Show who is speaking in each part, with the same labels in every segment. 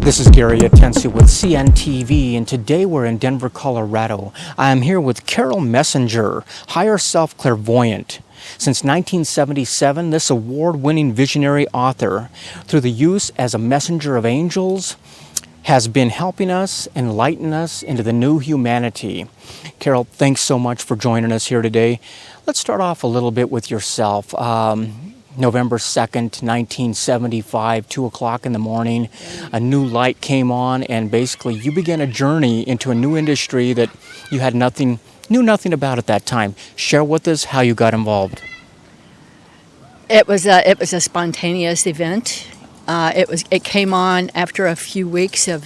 Speaker 1: This is Gary Atencio with CNTV, and today we're in Denver, Colorado. I am here with Carol Messenger, higher self clairvoyant. Since 1977, this award-winning visionary author, through the use as a messenger of angels, has been helping us enlighten us into the new humanity. Carol, thanks so much for joining us here today. Let's start off a little bit with yourself. November 2nd, 1975, 2 o'clock in the morning, a new light came on, and basically you began a journey into a new industry that you had knew nothing about at that time. Share with us how you got involved.
Speaker 2: It was a spontaneous event. It came on after a few weeks of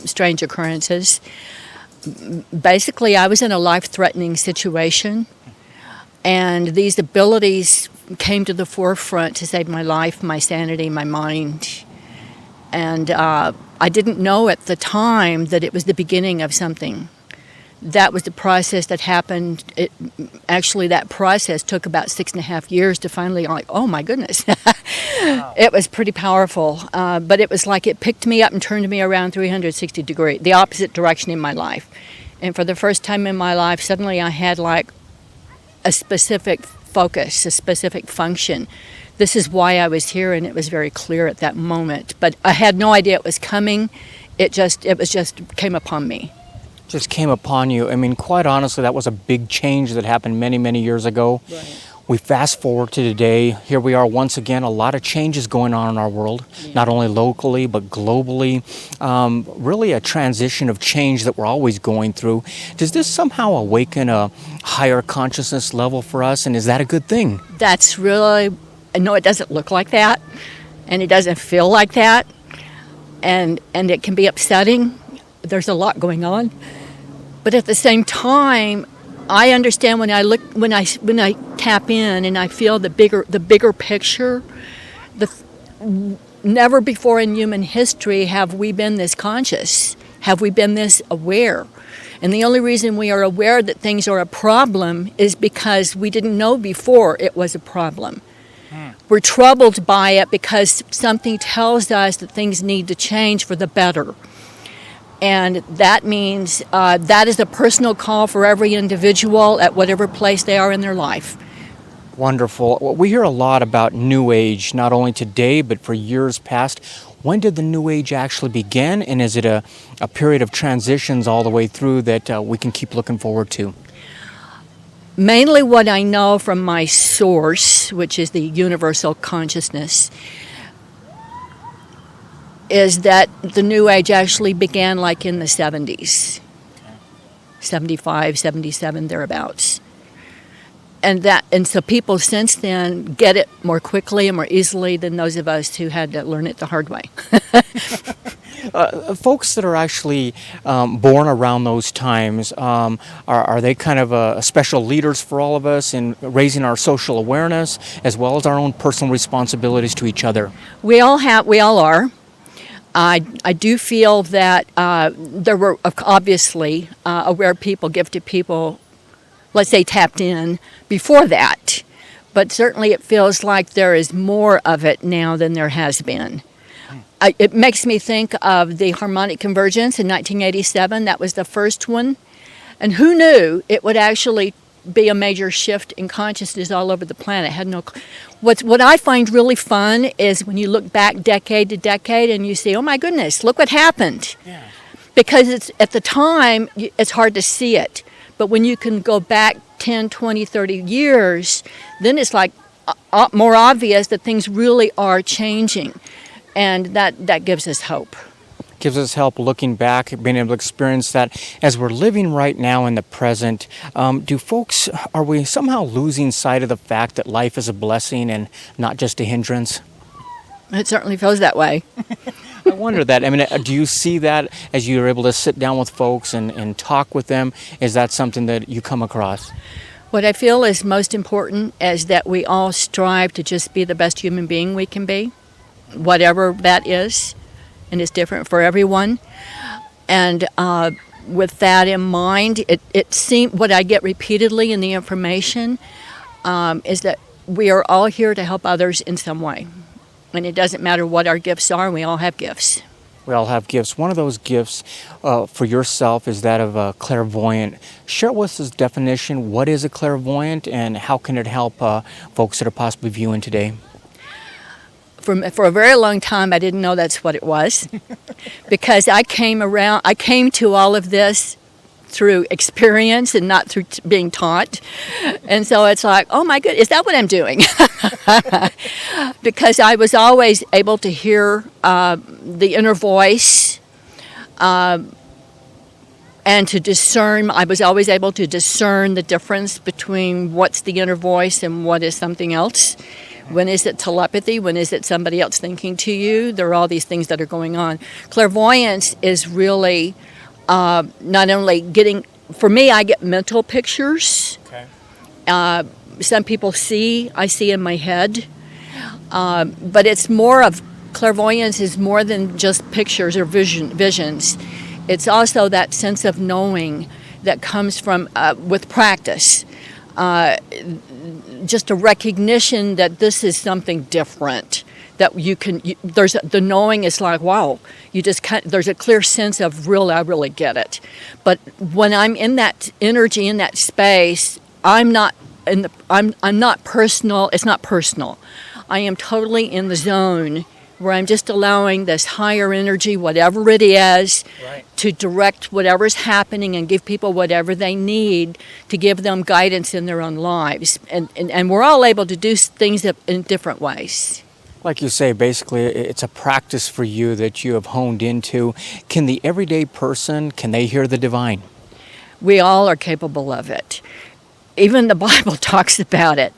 Speaker 2: strange occurrences. Basically, I was in a life-threatening situation, and these abilities came to the forefront to save my life, my sanity, my mind. And I didn't know at the time that it was the beginning of something. That was the process that happened. Actually, that process took about 6.5 years to finally, oh my goodness. Wow. It was pretty powerful. But it was like it picked me up and turned me around 360 degrees, the opposite direction in my life. And for the first time in my life, suddenly I had like a specific focus, a specific function. This is why I was here, and it was very clear at that moment. But I had no idea it was coming. It just came upon me.
Speaker 1: Just came upon you. I mean, quite honestly, that was a big change that happened many, many years ago. Right. We fast forward to today. Here we are once again, a lot of changes going on in our world, not only locally, but globally. Really a transition of change that we're always going through. Does this somehow awaken a higher consciousness level for us, and is that a good thing?
Speaker 2: That's really, no, it doesn't look like that, and it doesn't feel like that, and it can be upsetting. There's a lot going on. But at the same time, I understand when I tap in and I feel the bigger picture. Never before in human history have we been this conscious. Have we been this aware? And the only reason we are aware that things are a problem is because we didn't know before it was a problem. We're troubled by it because something tells us that things need to change for the better. And that means that is a personal call for every individual at whatever place they are in their life.
Speaker 1: Wonderful. We hear a lot about New Age, not only today, but for years past. When did the New Age actually begin? And is it a period of transitions all the way through that we can keep looking forward to?
Speaker 2: Mainly what I know from my source, which is the universal consciousness, is that the New Age actually began like in the 70s, 75, 77, thereabouts. And so people since then get it more quickly and more easily than those of us who had to learn it the hard way.
Speaker 1: Folks that are actually born around those times, are they kind of special leaders for all of us in raising our social awareness as well as our own personal responsibilities to each other?
Speaker 2: We all are. I do feel that there were obviously aware people, gifted people, let's say tapped in before that. But certainly it feels like there is more of it now than there has been. It makes me think of the harmonic convergence in 1987. That was the first one. And who knew it would actually be a major shift in consciousness all over the planet. What I find really fun is when you look back decade to decade and you see, oh my goodness, look what happened. Yeah. Because it's at the time, it's hard to see it. But when you can go back 10, 20, 30 years, then it's like more obvious that things really are changing. And that gives us hope.
Speaker 1: Gives us help looking back, being able to experience that as we're living right now in the present. Are we somehow losing sight of the fact that life is a blessing and not just a hindrance?
Speaker 2: It certainly feels that way.
Speaker 1: I wonder that. I mean, do you see that as you're able to sit down with folks and talk with them? Is that something that you come across?
Speaker 2: What I feel is most important is that we all strive to just be the best human being we can be, whatever that is. And it's different for everyone. And with that in mind, it seems what I get repeatedly in the information is that we are all here to help others in some way. And it doesn't matter what our gifts are, we all have gifts.
Speaker 1: We all have gifts. One of those gifts for yourself is that of a clairvoyant. Share with us definition. What is a clairvoyant, and how can it help folks that are possibly viewing today?
Speaker 2: For a very long time, I didn't know that's what it was, because I came to all of this through experience and not through being taught. And so it's like, oh my goodness, is that what I'm doing? Because I was always able to hear the inner voice and to discern. I was always able to discern the difference between what's the inner voice and what is something else. When is it telepathy? When is it somebody else thinking to you? There are all these things that are going on. Clairvoyance is really not only getting, for me, I get mental pictures.
Speaker 1: Okay.
Speaker 2: Some people I see in my head. But it's more of, clairvoyance is more than just pictures or visions. It's also that sense of knowing that comes from, with practice. Just a recognition that this is something different. That the knowing is like, wow, there's a clear sense of I really get it. But when I'm in that energy, in that space, I'm not personal. It's not personal. I am totally in the zone where I'm just allowing this higher energy, whatever it is,
Speaker 1: Right.
Speaker 2: to direct whatever's happening and give people whatever they need to give them guidance in their own lives. And we're all able to do things in different ways.
Speaker 1: Like you say, basically, it's a practice for you that you have honed into. Can the everyday person, can they hear the divine?
Speaker 2: We all are capable of it. Even the Bible talks about it.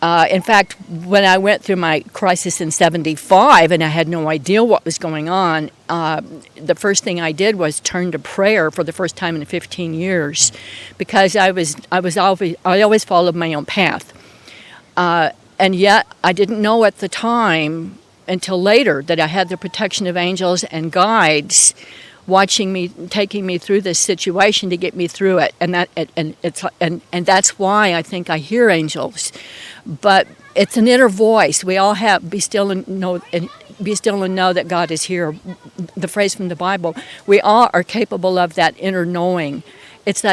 Speaker 2: In fact, when I went through my crisis in '75 and I had no idea what was going on, the first thing I did was turn to prayer for the first time in 15 years, because I always followed my own path. And yet, I didn't know at the time until later that I had the protection of angels and guides watching me, taking me through this situation to get me through it. And that's why I think I hear angels. But it's an inner voice. We all have be still and know that God is here. The phrase from the Bible. We all are capable of that inner knowing. It's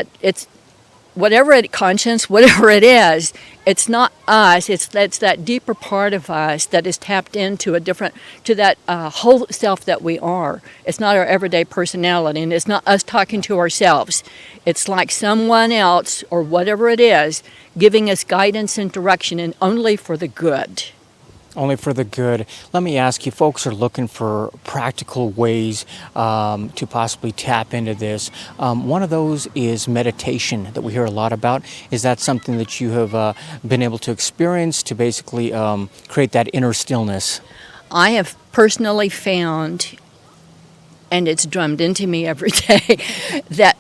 Speaker 2: conscience, whatever it is, it's not us. It's that deeper part of us that is tapped into that whole self that we are. It's not our everyday personality, and it's not us talking to ourselves. It's like someone else or whatever it is giving us guidance and direction, and only for the good.
Speaker 1: Only for the good. Let me ask you, folks are looking for practical ways to possibly tap into this. One of those is meditation that we hear a lot about. Is that something that you have been able to experience to basically create that inner stillness?
Speaker 2: I have personally found, and it's drummed into me every day, that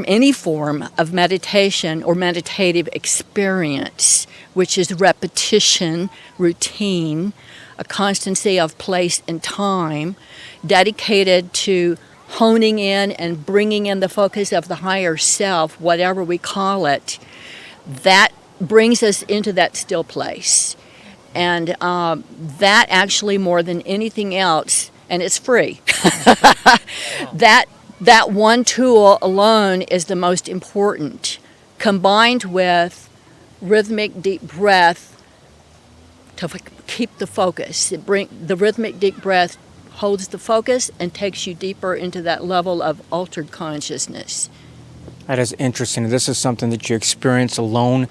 Speaker 2: any form of meditation or meditative experience, which is repetition, routine, a constancy of place and time, dedicated to honing in and bringing in the focus of the higher self, whatever we call it, that brings us into that still place. And that actually, more than anything else, and it's free, that one tool alone is the most important, combined with rhythmic deep breath to keep the focus. The rhythmic deep breath holds the focus and takes you deeper into that level of altered consciousness.
Speaker 1: That is interesting. This is something that you experience alone.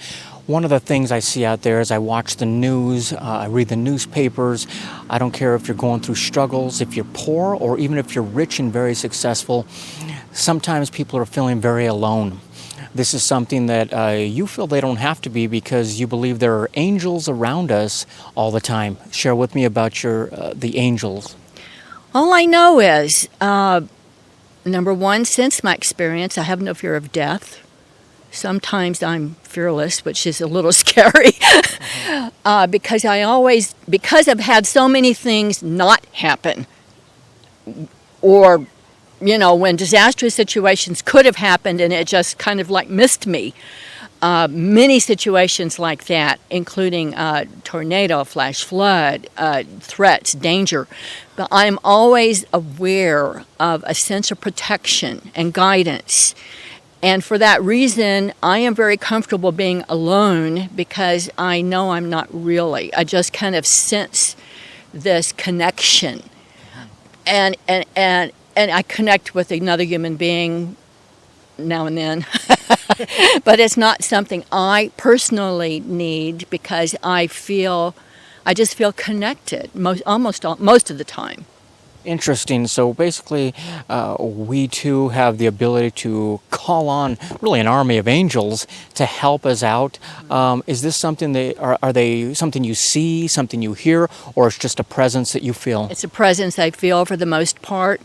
Speaker 1: One of the things I see out there is I watch the news, I read the newspapers. I don't care if you're going through struggles, if you're poor, or even if you're rich and very successful. Sometimes people are feeling very alone. This is something that you feel they don't have to be, because you believe there are angels around us all the time. Share with me about the angels.
Speaker 2: All I know is, number one, since my experience, I have no fear of death. Sometimes I'm fearless, which is a little scary, because I've had so many things not happen, or, when disastrous situations could have happened and it just kind of like missed me. many situations like that, including tornado, flash flood, threats, danger. But I'm always aware of a sense of protection and guidance. And for that reason, I am very comfortable being alone because I know I'm not really. I just kind of sense this connection. And I connect with another human being now and then. But it's not something I personally need because I just feel connected most of the time.
Speaker 1: Interesting. So basically, we too have the ability to call on really an army of angels to help us out. Is this something are they something you see, something you hear, or it's just a presence that you feel?
Speaker 2: It's a presence I feel for the most part.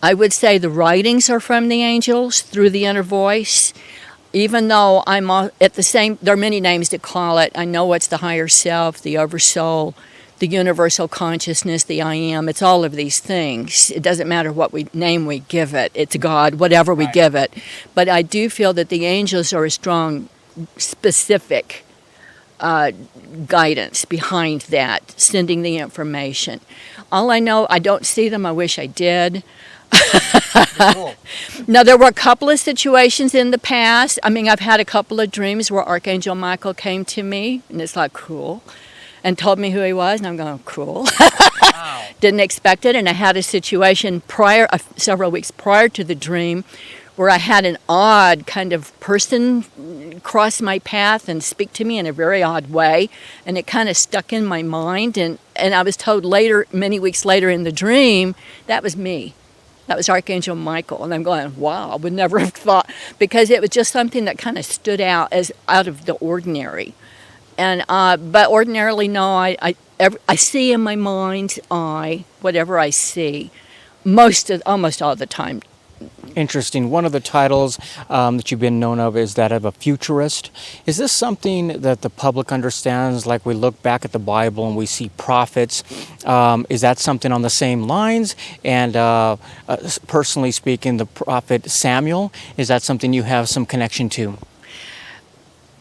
Speaker 2: I would say the writings are from the angels through the inner voice. Even though I'm at the same, there are many names to call it. I know it's the higher self, the oversoul, the universal consciousness, the I am. It's all of these things. It doesn't matter what name we give it. It's God, whatever we give it. But I do feel that the angels are a strong, specific guidance behind that, sending the information. All I know, I don't see them. I wish I did.
Speaker 1: Cool.
Speaker 2: Now, there were a couple of situations in the past. I mean, I've had a couple of dreams where Archangel Michael came to me, and it's like, cool, and told me who he was, and I'm going, cool.
Speaker 1: Wow.
Speaker 2: Didn't expect it, and I had a situation several weeks prior to the dream where I had an odd kind of person cross my path and speak to me in a very odd way, and it kind of stuck in my mind, and I was told later, many weeks later in the dream, that was me. That was Archangel Michael, and I'm going, wow, I would never have thought, because it was just something that kind of stood out as out of the ordinary. And but ordinarily, no, I see in my mind's eye whatever I see, almost all the time.
Speaker 1: Interesting. One of the titles that you've been known of is that of a futurist. Is this something that the public understands? Like we look back at the Bible and we see prophets. Is that something on the same lines? And personally speaking, the prophet Samuel, is that something you have some connection to?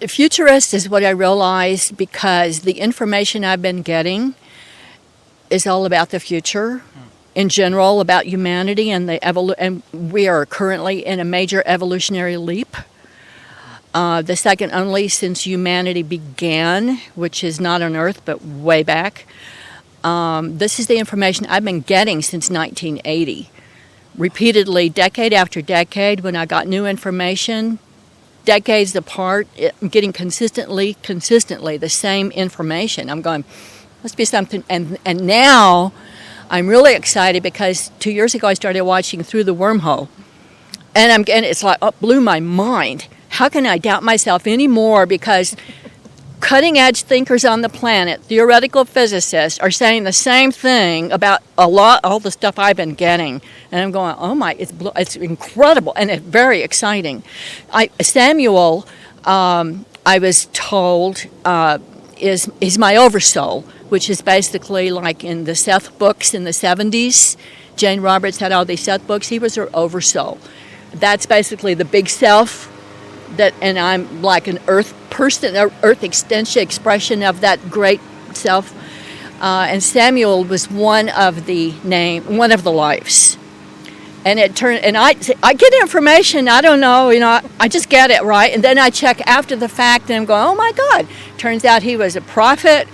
Speaker 2: Futurist is what I realized because the information I've been getting is all about the future. In general, about humanity and and we are currently in a major evolutionary leap, the second only since humanity began, which is not on Earth but way back. This is the information I've been getting since 1980, repeatedly, decade after decade. When I got new information, decades apart, I'm getting consistently the same information. I'm going, must be something, and now. I'm really excited because 2 years ago I started watching Through the Wormhole, and it's like blew my mind. How can I doubt myself anymore? Because cutting-edge thinkers on the planet, theoretical physicists, are saying the same thing about all the stuff I've been getting, and I'm going, oh my, it's incredible and it's very exciting. Samuel, I was told, is my oversoul, which is basically like in the Seth books in the 70s. Jane Roberts had all these Seth books. He was her oversoul. That's basically the big self, and I'm like an earth person, earth expression of that great self. And Samuel was one of the lives. And I get information, I don't know, I just get it, right? And then I check after the fact and I'm going, oh my God, turns out he was a prophet.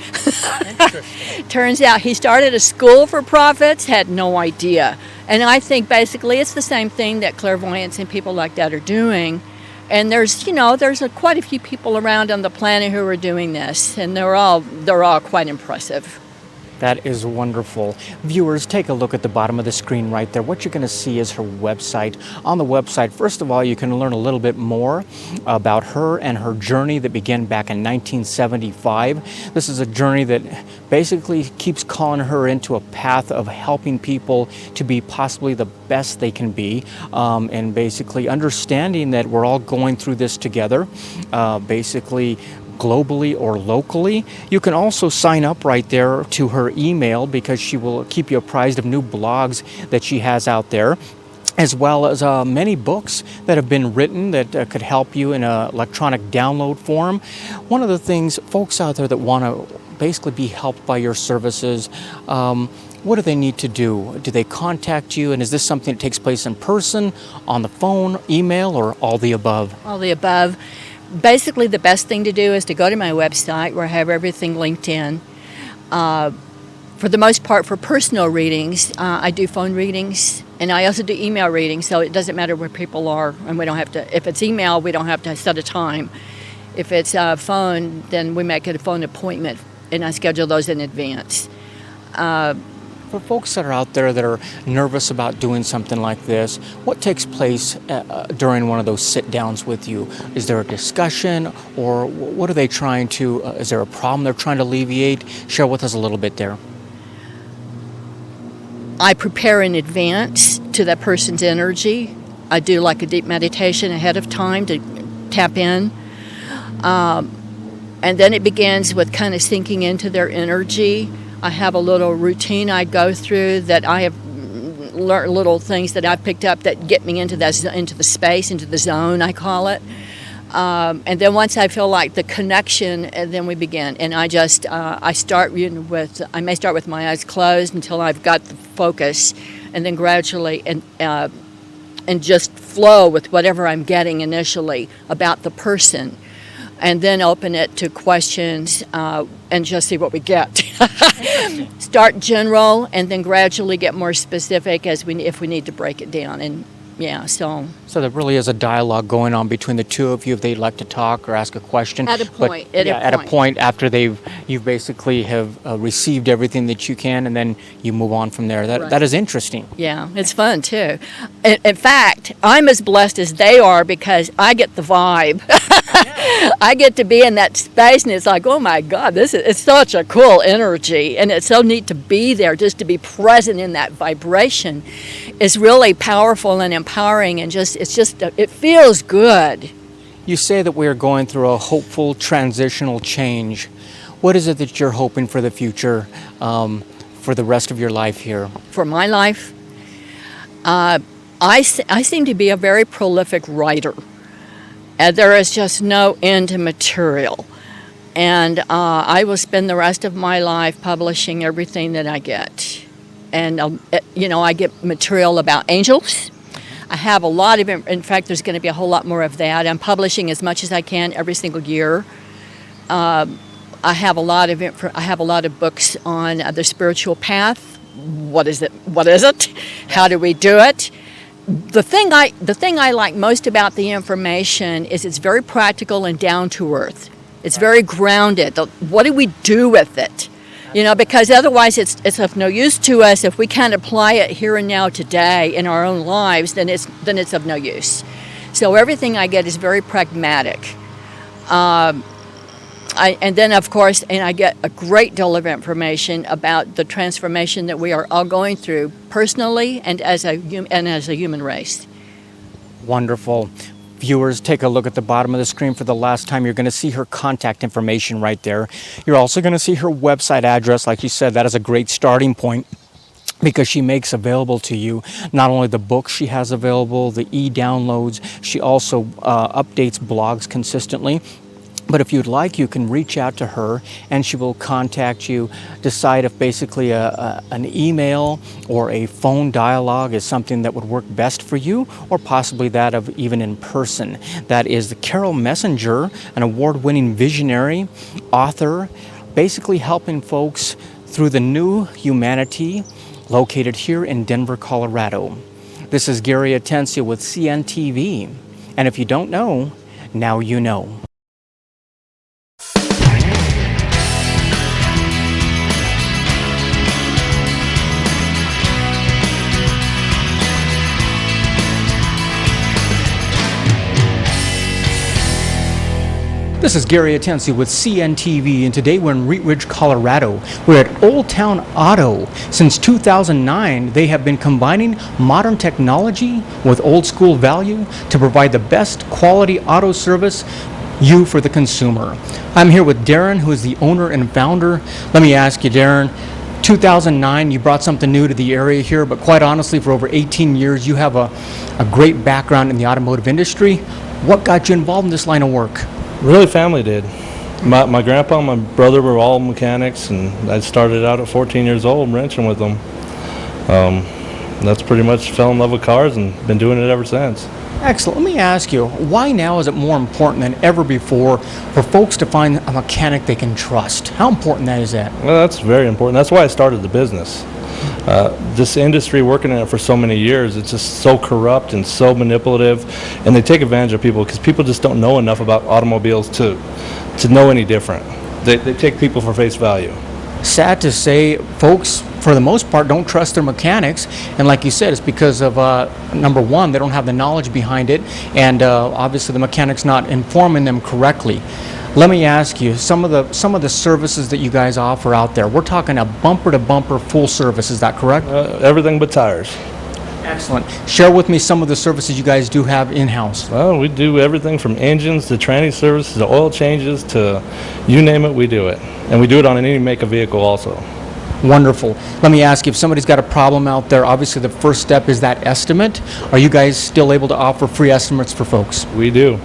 Speaker 2: Turns out he started a school for prophets, had no idea. And I think basically it's the same thing that clairvoyants and people like that are doing. And there's quite a few people around on the planet who are doing this, and they're all quite impressive.
Speaker 1: That is wonderful. Viewers, take a look at the bottom of the screen right there. What you're going to see is her website. On the website, first of all, you can learn a little bit more about her and her journey that began back in 1975. This is a journey that basically keeps calling her into a path of helping people to be possibly the best they can be, and basically understanding that we're all going through this together, basically globally or locally. You can also sign up right there to her email because she will keep you apprised of new blogs that she has out there. as well as many books that have been written that could help you in an electronic download form. One of the things, folks out there that want to basically be helped by your services, what do they need to do? Do they contact you, and is this something that takes place in person, on the phone, email, or all the above?
Speaker 2: All the above. Basically, the best thing to do is to go to my website where I have everything linked in. For the most part, for personal readings, I do phone readings, and I also do email readings, so it doesn't matter where people are, and we don't have to, if it's email, we don't have to set a time. If it's phone, then we make it a phone appointment, and I schedule those in advance.
Speaker 1: For folks that are out there that are nervous about doing something like this, what takes place during one of those sit-downs with you? Is there a discussion, or what are they trying to, is there a problem they're trying to alleviate? Share with us a little bit there.
Speaker 2: I prepare in advance to that person's energy. I do like a deep meditation ahead of time to tap in. And then it begins with kind of sinking into their energy. I have a little routine I go through that I have learned, little things that I've picked up that get me into that, into the space, into the zone, I call it. And then once I feel like the connection, and then we begin. And I just, I may start with my eyes closed until I've got the focus, and then gradually, and just flow with whatever I'm getting initially about the person. And then open it to questions and just see what we get. Start general and then gradually get more specific as if we need to break it down. And yeah, so
Speaker 1: there really is a dialogue going on between the two of you if they'd like to talk or ask a question.
Speaker 2: At a point.
Speaker 1: But, at a point after you basically have received everything that you can, and then you move on from there. That is interesting.
Speaker 2: Yeah, it's fun too. In fact, I'm as blessed as they are because I get the vibe. I get to be in that space, and it's like, oh my God, it's such a cool energy, and it's so neat to be there, just to be present in that vibration is really powerful and empowering, and it feels good.
Speaker 1: You say that we are going through a hopeful transitional change. What is it that you're hoping for the future, for the rest of your life here?
Speaker 2: For my life, I seem to be a very prolific writer. There is just no end to material. And I will spend the rest of my life publishing everything that I get. And, I get material about angels. I have a lot of, in fact, there's going to be a whole lot more of that. I'm publishing as much as I can every single year. I have a lot of books on the spiritual path. What is it? How do we do it? The thing I like most about the information is it's very practical and down to earth. It's very grounded. What do we do with it? Because otherwise it's of no use to us. If we can't apply it here and now today in our own lives, then it's of no use. So everything I get is very pragmatic. And then, of course, I get a great deal of information about the transformation that we are all going through personally and as a human race.
Speaker 1: Wonderful. Viewers, take a look at the bottom of the screen for the last time. You're going to see her contact information right there. You're also going to see her website address. Like you said, that is a great starting point, because she makes available to you not only the books she has available, the e-downloads, she also updates blogs consistently. But if you'd like, you can reach out to her and she will contact you, decide if basically an email or a phone dialogue is something that would work best for you, or possibly that of even in person. That is Carol Messenger, an award-winning visionary, author, basically helping folks through the new humanity, located here in Denver, Colorado. This is Gary Atencio with CNTV, and if you don't know, now you know. This is Gary Atencio with CNTV, and today we're in Wheat Ridge, Colorado. We're at Old Town Auto. Since 2009, they have been combining modern technology with old school value to provide the best quality auto service for the consumer. I'm here with Darren, who is the owner and founder. Let me ask you, Darren, 2009, you brought something new to the area here, but quite honestly, for over 18 years, you have a great background in the automotive industry. What got you involved in this line of work?
Speaker 3: Really, family did. My grandpa and my brother were all mechanics, and I started out at 14 years old wrenching with them. That's pretty much fell in love with cars and been doing it ever since.
Speaker 1: Excellent. Let me ask you, why now is it more important than ever before for folks to find a mechanic they can trust? How important that is that?
Speaker 3: Well, that's very important. That's why I started the business. This industry, working in it for so many years, it's just so corrupt and so manipulative, and they take advantage of people because people just don't know enough about automobiles to know any different. They take people for face value.
Speaker 1: Sad to say, folks, for the most part, don't trust their mechanics, and like you said, it's because of number one, they don't have the knowledge behind it, and obviously the mechanic's not informing them correctly. Let me ask you, some of the services that you guys offer out there, we're talking a bumper-to-bumper full service, is that correct?
Speaker 3: Everything but tires.
Speaker 1: Excellent. Share with me some of the services you guys do have in-house.
Speaker 3: Well, we do everything from engines to tranny services to oil changes to you name it, we do it. And we do it on any make of vehicle also.
Speaker 1: Wonderful. Let me ask you, if somebody's got a problem out there, obviously the first step is that estimate. Are you guys still able to offer free estimates for folks?
Speaker 3: We do.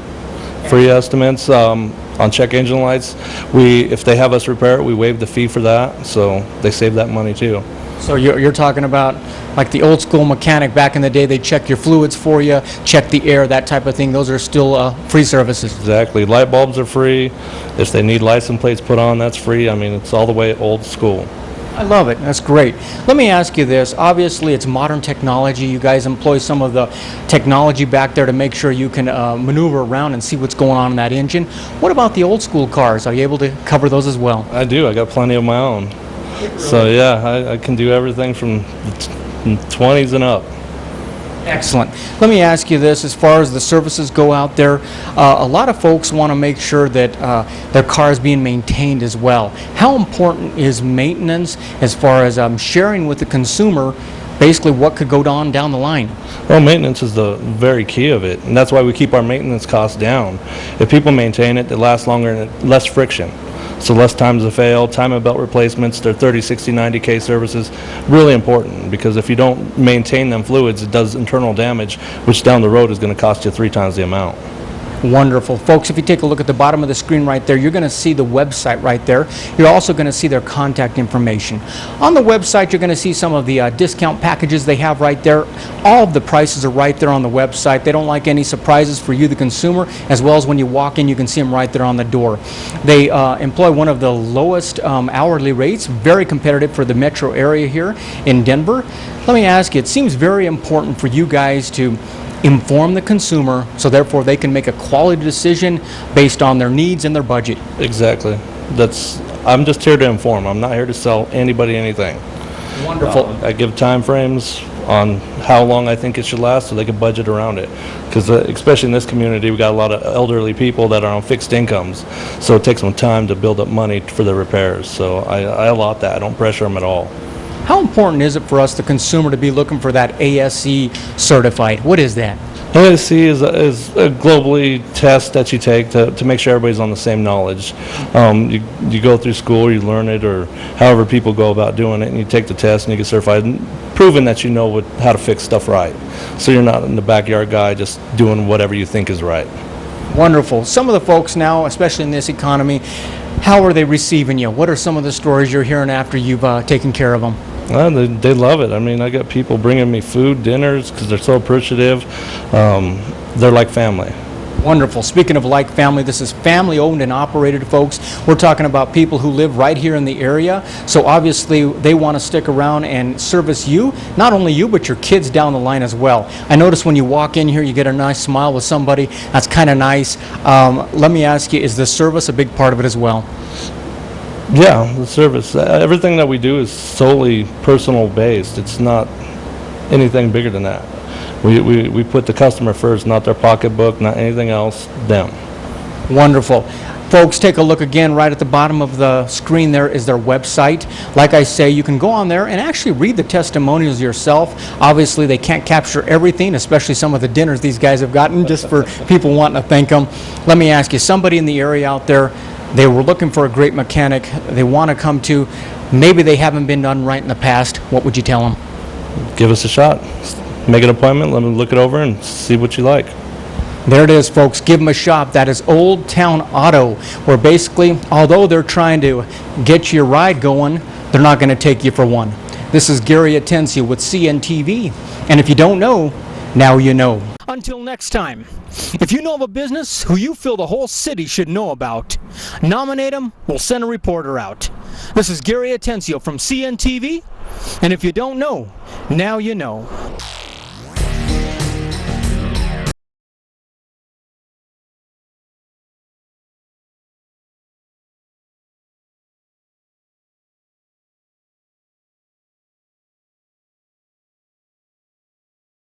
Speaker 3: Free estimates on check engine lights. If they have us repair it, we waive the fee for that, so they save that money too.
Speaker 1: So you're talking about like the old school mechanic back in the day, they check your fluids for you, check the air, that type of thing. Those are still free services.
Speaker 3: Exactly. Light bulbs are free. If they need license plates put on, that's free. I mean, it's all the way old school.
Speaker 1: I love it. That's great. Let me ask you this. Obviously, it's modern technology. You guys employ some of the technology back there to make sure you can maneuver around and see what's going on in that engine. What about the old school cars? Are you able to cover those as well?
Speaker 3: I do. I got plenty of my own. So yeah, I can do everything from the 20s and up.
Speaker 1: Excellent. Let me ask you this, as far as the services go out there, a lot of folks want to make sure that their car is being maintained as well. How important is maintenance as far as sharing with the consumer basically what could go on down the line?
Speaker 3: Well, maintenance is the very key of it, and that's why we keep our maintenance costs down. If people maintain it, it lasts longer and less friction. So less times to fail, time of belt replacements, their 30, 60, 90K services, really important, because if you don't maintain them fluids, it does internal damage, which down the road is going to cost you 3 times the amount.
Speaker 1: Wonderful. Folks, if you take a look at the bottom of the screen right there, you're going to see the website right there. You're also going to see their contact information. On the website, you're going to see some of the discount packages they have right there. All of the prices are right there on the website. They don't like any surprises for you, the consumer, as well as when you walk in, you can see them right there on the door. They employ one of the lowest hourly rates, very competitive for the metro area here in Denver. Let me ask you, it seems very important for you guys to inform the consumer so therefore they can make a quality decision based on their needs and their budget.
Speaker 3: Exactly. I'm just here to inform. I'm not here to sell anybody anything.
Speaker 1: Wonderful.
Speaker 3: I give time frames on how long I think it should last so they can budget around it. Because especially in this community, we got a lot of elderly people that are on fixed incomes. So it takes them time to build up money for their repairs. So I allot that. I don't pressure them at all.
Speaker 1: How important is it for us, the consumer, to be looking for that ASE certified? What is that?
Speaker 3: ASE is a globally test that you take to make sure everybody's on the same knowledge. You go through school, you learn it, or however people go about doing it, and you take the test and you get certified, proving that you know how to fix stuff right. So you're not in the backyard guy just doing whatever you think is right.
Speaker 1: Wonderful. Some of the folks now, especially in this economy, how are they receiving you? What are some of the stories you're hearing after you've taken care of them?
Speaker 3: They love it. I mean, I got people bringing me food, dinners, because they're so appreciative. They're like family.
Speaker 1: Wonderful. Speaking of like family, this is family owned and operated, folks. We're talking about people who live right here in the area. So obviously they want to stick around and service you, not only you, but your kids down the line as well. I notice when you walk in here, you get a nice smile with somebody. That's kind of nice. Let me ask you, is the service a big part of it as well?
Speaker 3: Yeah, the service. Everything that we do is solely personal based. It's not anything bigger than that. We put the customer first, not their pocketbook, not anything else, them.
Speaker 1: Wonderful. Folks, take a look again. Right at the bottom of the screen there is their website. Like I say, you can go on there and actually read the testimonials yourself. Obviously, they can't capture everything, especially some of the dinners these guys have gotten, just for people wanting to thank them. Let me ask you, somebody in the area out there, they were looking for a great mechanic they want to come to. maybe they haven't been done right in the past, what would you tell them?
Speaker 3: Give us a shot. Make an appointment, let me look it over and see what you like.
Speaker 1: There it is, folks. Give them a shot. That is Old Town Auto, where basically, although they're trying to get your ride going, they're not going to take you for one. This is Gary Atencio with CNTV, and if you don't know, now you know. Until next time, if you know of a business who you feel the whole city should know about, nominate them, we'll send a reporter out. This is Gary Atencio from CNTV, and if you don't know, now you know.